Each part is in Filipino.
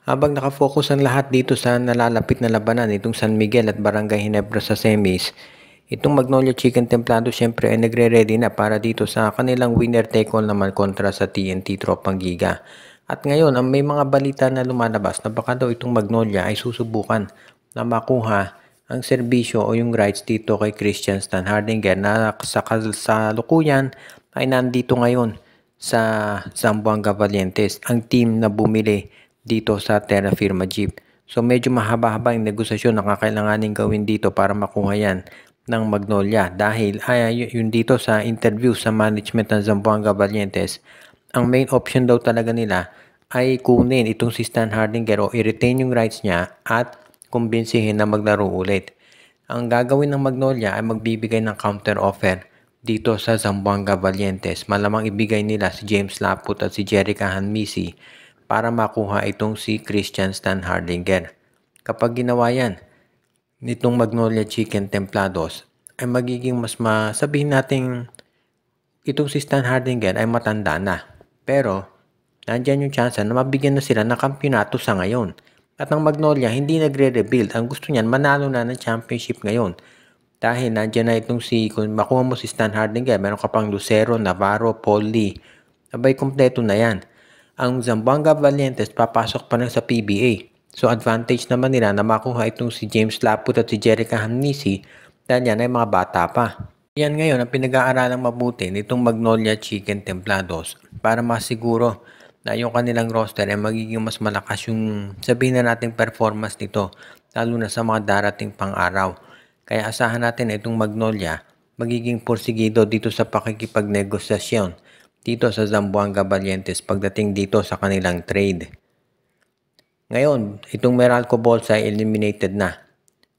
Habang nakafocus ang lahat dito sa nalalapit na labanan itong San Miguel at Barangay Ginebra sa semis, itong Magnolia Chicken Templado syempre ay nagre-ready na para dito sa kanilang winner take all naman kontra sa TNT Tropang Giga. At ngayon, ang may mga balita na lumalabas na baka daw itong Magnolia ay susubukan na makuha ang serbisyo o yung rights dito kay Christian Stan Hardinger na sa kasalukuyan ay nandito ngayon sa Zamboanga Valientes, ang team na bumili dito sa Terra Firma Jeep. So medyo mahaba-haba yung negosasyon na kakailanganin gawin dito para makuha yan ng Magnolia dahil yun dito sa interview sa management ng Zamboanga Valientes, ang main option daw talaga nila ay kunin itong si Stan Hardinger o i-retain yung rights niya at kumbinsihin na maglaro ulit. Ang gagawin ng Magnolia ay magbibigay ng counter offer dito sa Zamboanga Valientes. Malamang ibigay nila si James Laput at si Jerica Hanmisi para makuha itong si Christian Stan Hardinger. Kapag ginawa yan, nitong Magnolia Chicken Templados, ay magiging mas masabihin natin itong si Stan Hardinger ay matanda na. Pero, nandyan yung chance na mabigyan na sila ng kampyonato sa ngayon. At ang Magnolia hindi nagre-rebuild. Ang gusto niyan, manalo na ng championship ngayon. Dahil nandyan na itong kung makuha mo si Stan Hardinger, meron ka pang Lucero, Navarro, Paul Lee. Abay, kompleto na yan. Ang Zamboanga Valientes papasok pa lang sa PBA. So advantage naman nila na makuha itong si James Laput at si Jerica Hamnisi dahil yan ay mga bata pa. Yan ngayon ang pinag-aaralang mabuti nitong Magnolia Chicken Templados para masiguro na yung kanilang roster ay magiging mas malakas yung sabihin na nating performance nito lalo na sa mga darating pang araw. Kaya asahan natin na itong Magnolia magiging porsigido dito sa pakikipagnegosasyon dito sa Zamboanga Valientes pagdating dito sa kanilang trade. Ngayon, itong Meralco Balls ay eliminated na.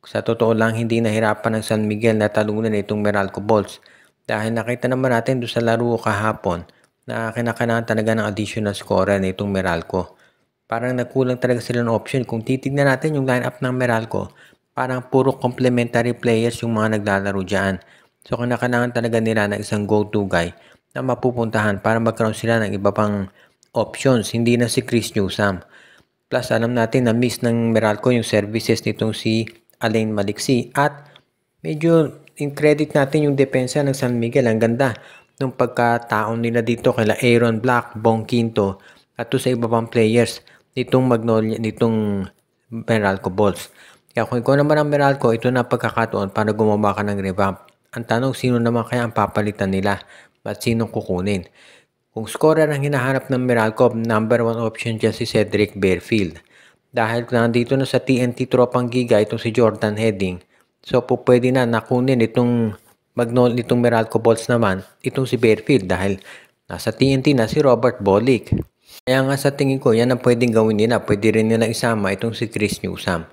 Sa totoo lang, hindi nahirapan ng San Miguel na talunan itong Meralco Balls dahil nakita naman natin doon sa laro kahapon na kinakailangan talaga ng additional scorer na itong Meralco. Parang nagkulang talaga sila ng option. Kung titignan natin yung lineup ng Meralco, parang puro complementary players yung mga naglalaro dyan. So, kinakailangan talaga nila ng isang go-to guy na mapupuntahan para magkaroon sila ng iba pang options. Hindi na si Chris Newsome. Plus, alam natin na miss ng Meralco yung services nitong si Alain Maliksi at medyo in-credit natin yung depensa ng San Miguel. Ang ganda ng pagkataon nila dito kila Aaron Black, Bong Quinto at to sa iba pang players nitong Magnolia, nitong Meralco Balls. Kaya kung ikaw naman ang Meralco, ito na pagkakataon para gumawa ka ng revamp. Ang tanong, sino naman kaya ang papalitan nila at sinong kukunin? Kung scorer ang hinahanap ng Meralco, number 1 option dyan si Cedric Bearfield. Dahil nandito na sa TNT Tropang Giga itong si Jordan Heading, so pwede na nakunin itong Meralco Balls naman, itong si Bearfield dahil nasa TNT na si Robert Bolick. Kaya nga sa tingin ko, yan ang pwedeng gawin nila. Pwede rin nila isama itong si Chris Newsome.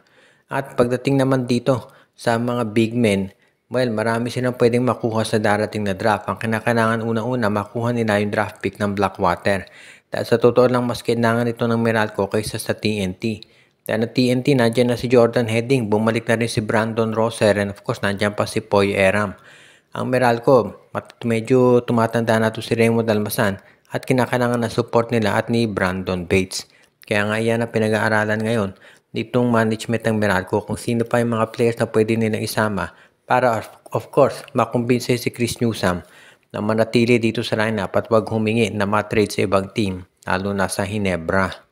At pagdating naman dito sa mga big men, well, marami silang pwedeng makuha sa darating na draft. Ang kinakailangan unang-una, makuha nila yung draft pick ng Blackwater. Dahil sa totoo lang, mas kailangan ito ng Meralco kaysa sa TNT. Dahil na TNT, nandiyan na si Jordan Heading, bumalik na rin si Brandon Roser, and of course, nandiyan pa si Poy Eram. Ang Meralco, medyo tumatanda na ito si Raymond Almasan at kinakailangan na support nila at ni Brandon Bates. Kaya nga yan ang pinag-aaralan ngayon ditong management ng Meralco kung sino pa yung mga players na pwede nilang isama para of course makumbinse si Chris Newsome na manatili dito sa lineup at wag humingi na matrade sa ibang team lalo na sa Ginebra.